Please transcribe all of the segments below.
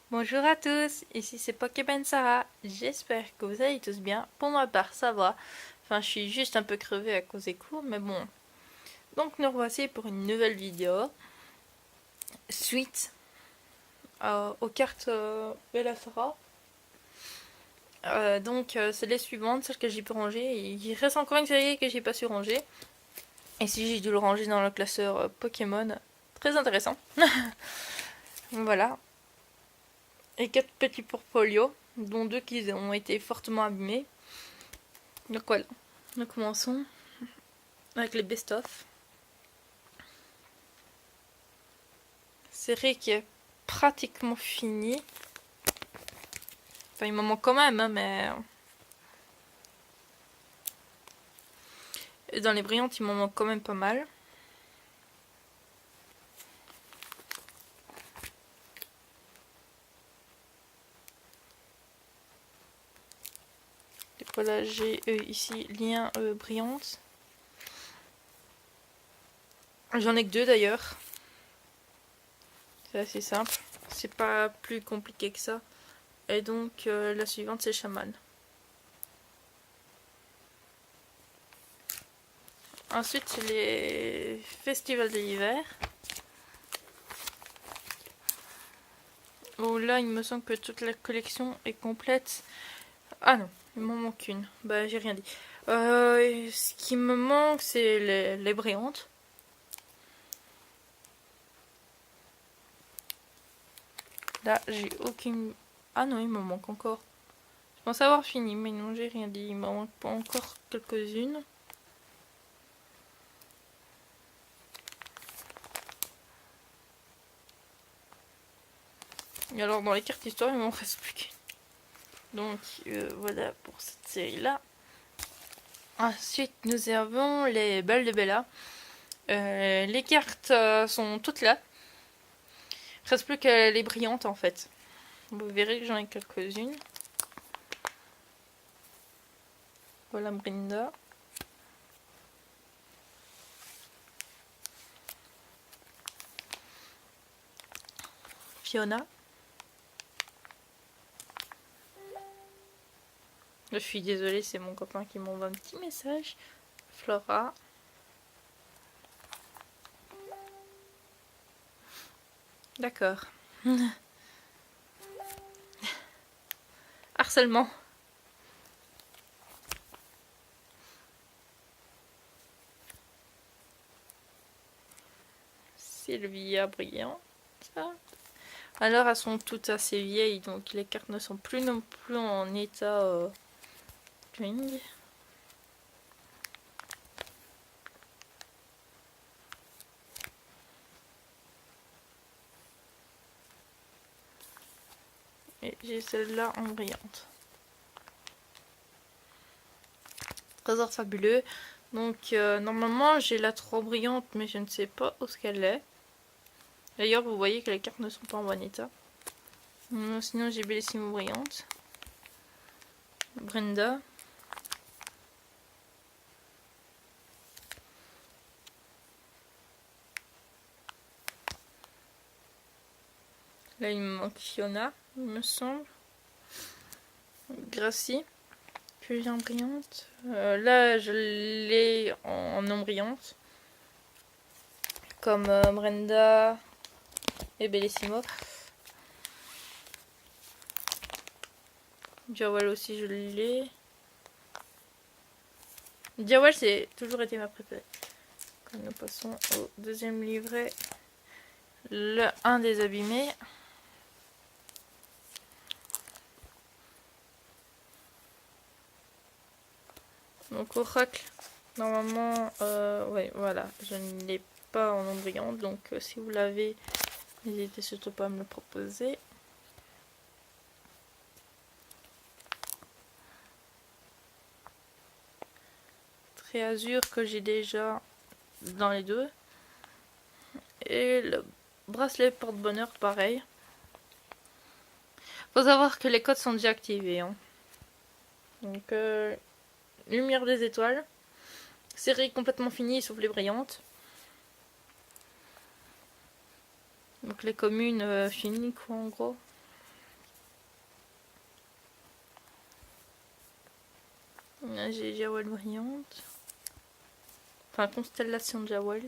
Bonjour à tous, ici c'est Pokémon Sarah, j'espère que vous allez tous bien. Pour ma part ça va, enfin je suis juste un peu crevée à cause des cours, mais bon. Donc nous revoici pour une nouvelle vidéo, suite aux cartes Bellasara. C'est les suivantes, celles que j'ai pu ranger. Il reste encore une série que j'ai pas su ranger. Et si j'ai dû le ranger dans le classeur Pokémon, très intéressant. Voilà. Et 4 petits Purpolio, dont 2 qui ont été fortement abîmés. Donc voilà, nous commençons avec les best-of. Série qui est pratiquement finie. Enfin, il m'en manque quand même, hein, mais... Et dans les brillantes, il m'en manque quand même pas mal. Et voilà, j'ai ici lien brillante. J'en ai que 2 d'ailleurs. C'est assez simple. C'est pas plus compliqué que ça. Et donc, la suivante, c'est chaman. Ensuite, c'est les festivals de l'hiver. Où là, il me semble que toute la collection est complète. Ah non, il m'en manque une. Bah, j'ai rien dit. Ce qui me manque, c'est les brillantes. Là, j'ai aucune... Ah non, il m'en manque encore. Je pense avoir fini, mais non, j'ai rien dit. Il m'en manque pas encore quelques-unes. Et alors, dans les cartes histoire, il m'en reste plus qu'une. Donc, voilà pour cette série-là. Ensuite, nous avons les balles de Bella. Les cartes sont toutes là. Il ne reste plus que les brillantes, en fait. Vous verrez que j'en ai quelques-unes. Voilà Brenda. Fiona. Je suis désolée, c'est mon copain qui m'envoie un petit message. Flora. D'accord. Harcèlement. Sylvia Brillant. Ça. Alors elles sont toutes assez vieilles, donc les cartes ne sont plus non plus en état twing. Et j'ai celle-là en brillante. Trésor fabuleux. Donc normalement j'ai la 3 brillante, mais je ne sais pas où ce qu'elle est. D'ailleurs vous voyez que les cartes ne sont pas en bon état. Sinon j'ai Bellissimo brillante. Brenda. Là il me manque Fiona, il me semble. Gracie. Puis j'ai en brillante. Là je l'ai en non brillante. Comme Brenda et Bellissimo. Diawel aussi je l'ai. Diawel c'est toujours été ma préférée. Quand nous passons au deuxième livret. Le 1 des abîmés. Donc Oracle, normalement, ouais, voilà, je ne l'ai pas en ombre brillante, donc si vous l'avez, n'hésitez surtout pas à me le proposer. Très azur que j'ai déjà dans les deux. Et le bracelet porte-bonheur, pareil. Faut savoir que les codes sont déjà activés. Hein. Donc, lumière des étoiles. Série complètement finie, sauf les brillantes. Donc les communes finies, quoi, en gros. Là, j'ai Jawel brillante. Enfin, constellation de Jawel.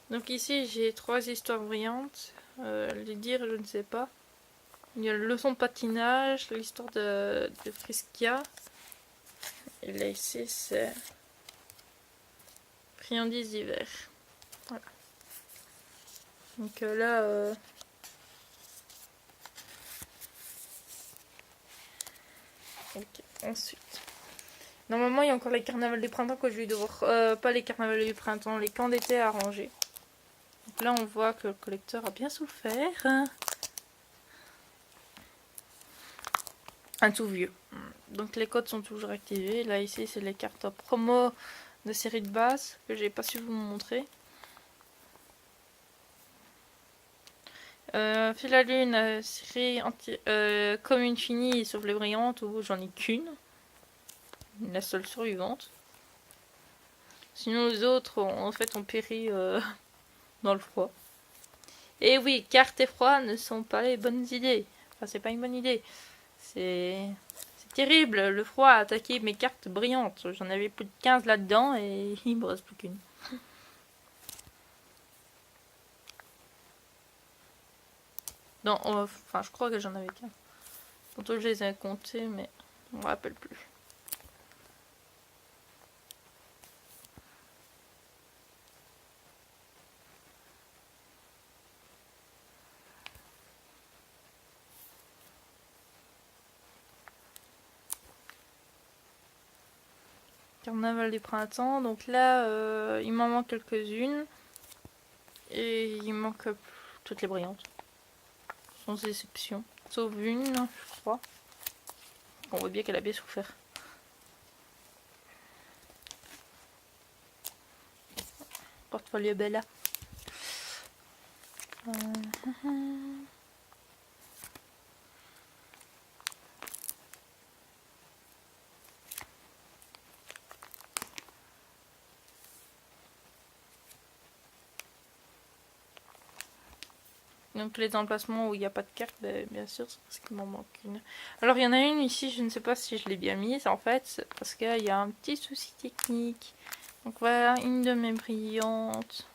Donc ici j'ai 3 histoires brillantes. Les dire, je ne sais pas. Il y a le leçon de patinage, l'histoire de Friskia. Et là ici c'est friandises d'hiver. Voilà. Donc là... Ok, ensuite. Normalement il y a encore les carnavals du printemps que je vais devoir... pas les carnavals du printemps, les camps d'été à ranger. Donc là on voit que le collecteur a bien souffert. Un tout vieux. Donc les codes sont toujours activés. Là ici c'est les cartes promo de série de base que j'ai pas su vous montrer. Fil à lune, série commune finie sauf les brillantes où j'en ai qu'une. La seule survivante. Sinon les autres en fait ont péri dans le froid. Et oui, cartes et froid ne sont pas les bonnes idées. Enfin c'est pas une bonne idée. C'est terrible, le froid a attaqué mes cartes brillantes. J'en avais plus de 15 là-dedans et il me reste plus qu'une. Non, enfin je crois que j'en avais qu'un. Tantôt je les ai comptés mais je me rappelle plus. Carnaval du printemps, donc là il m'en manque quelques-unes. Et il manque toutes les brillantes. Sans exception. Sauf une, je crois. On voit bien qu'elle a bien souffert. Portfolio Bella. Donc les emplacements où il n'y a pas de carte, bien sûr, c'est parce qu'il m'en manque une. Alors il y en a une ici, je ne sais pas si je l'ai bien mise en fait, parce qu'il y a un petit souci technique. Donc voilà, une de mes brillantes.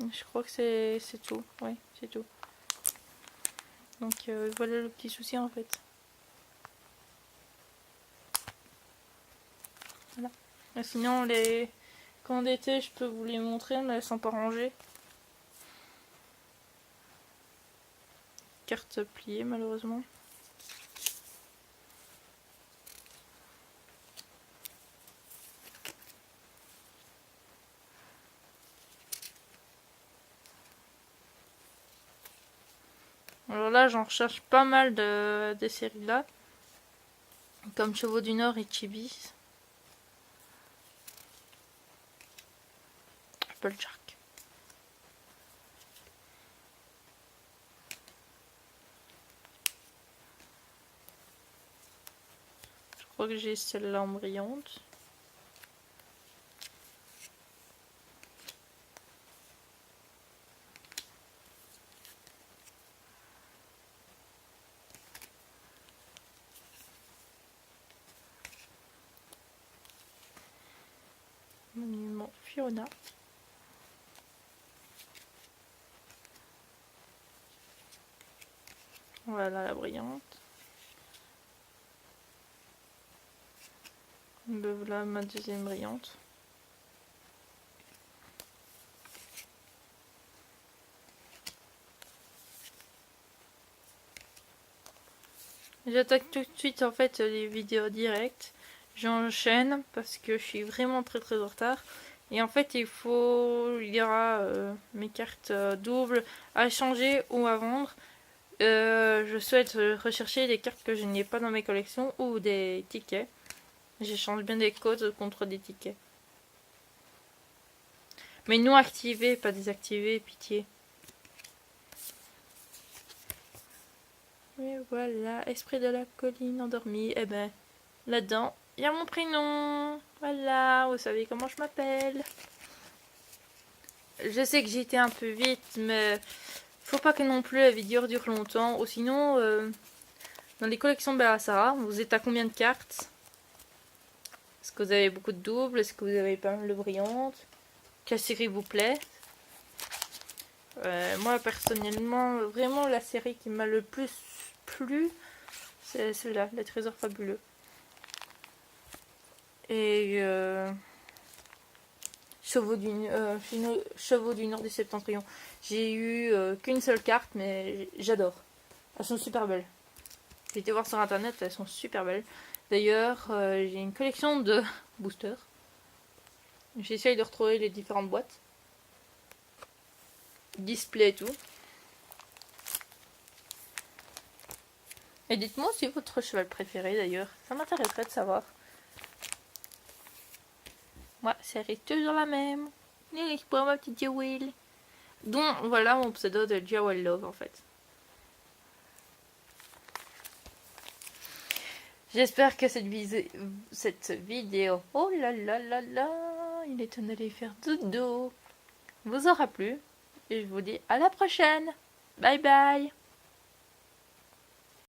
Je crois que c'est tout, oui, c'est tout. Donc voilà le petit souci en fait. Voilà. Et sinon les camps d'été, je peux vous les montrer, mais elles sont pas rangées. Carte pliée malheureusement. Alors là j'en recherche pas mal des séries là. Comme Chevaux du Nord et Chibi. Applejack. Je crois que j'ai celle-là en brillante. Monument Fiona. Voilà la brillante. Voilà ma deuxième brillante. J'attaque tout de suite en fait les vidéos directes. J'enchaîne parce que je suis vraiment très en retard. Et en fait il y aura mes cartes doubles à échanger ou à vendre. Je souhaite rechercher des cartes que je n'ai pas dans mes collections ou des tickets. J'échange bien des codes contre des tickets. Mais non activés, pas désactivés, pitié. Et voilà, esprit de la colline endormie. Eh ben, là-dedans, il y a mon prénom. Voilà, vous savez comment je m'appelle. Je sais que j'ai été un peu vite, mais faut pas que non plus la vidéo dure longtemps. Ou sinon, dans les collections Bella vous êtes à combien de cartes? Est-ce que vous avez beaucoup de doubles? Est-ce que vous avez pas mal de brillantes? Quelle série vous plaît? Moi, personnellement, vraiment, la série qui m'a le plus plu, c'est celle-là, Les Trésors Fabuleux. Et Chevaux du Nord du Septentrion. J'ai eu qu'une seule carte, mais j'adore. Elles sont super belles. J'ai été voir sur internet, elles sont super belles. D'ailleurs, j'ai une collection de boosters. J'essaye de retrouver les différentes boîtes. Display et tout. Et dites-moi aussi votre cheval préféré d'ailleurs. Ça m'intéresserait de savoir. Moi, ça reste toujours la même. Pour ma petite Jewel. Donc, voilà mon pseudo de Jewel Love en fait. J'espère que cette vidéo... Oh là là là là, il est temps d'aller faire dodo. Vous aura plu. Et je vous dis à la prochaine. Bye bye.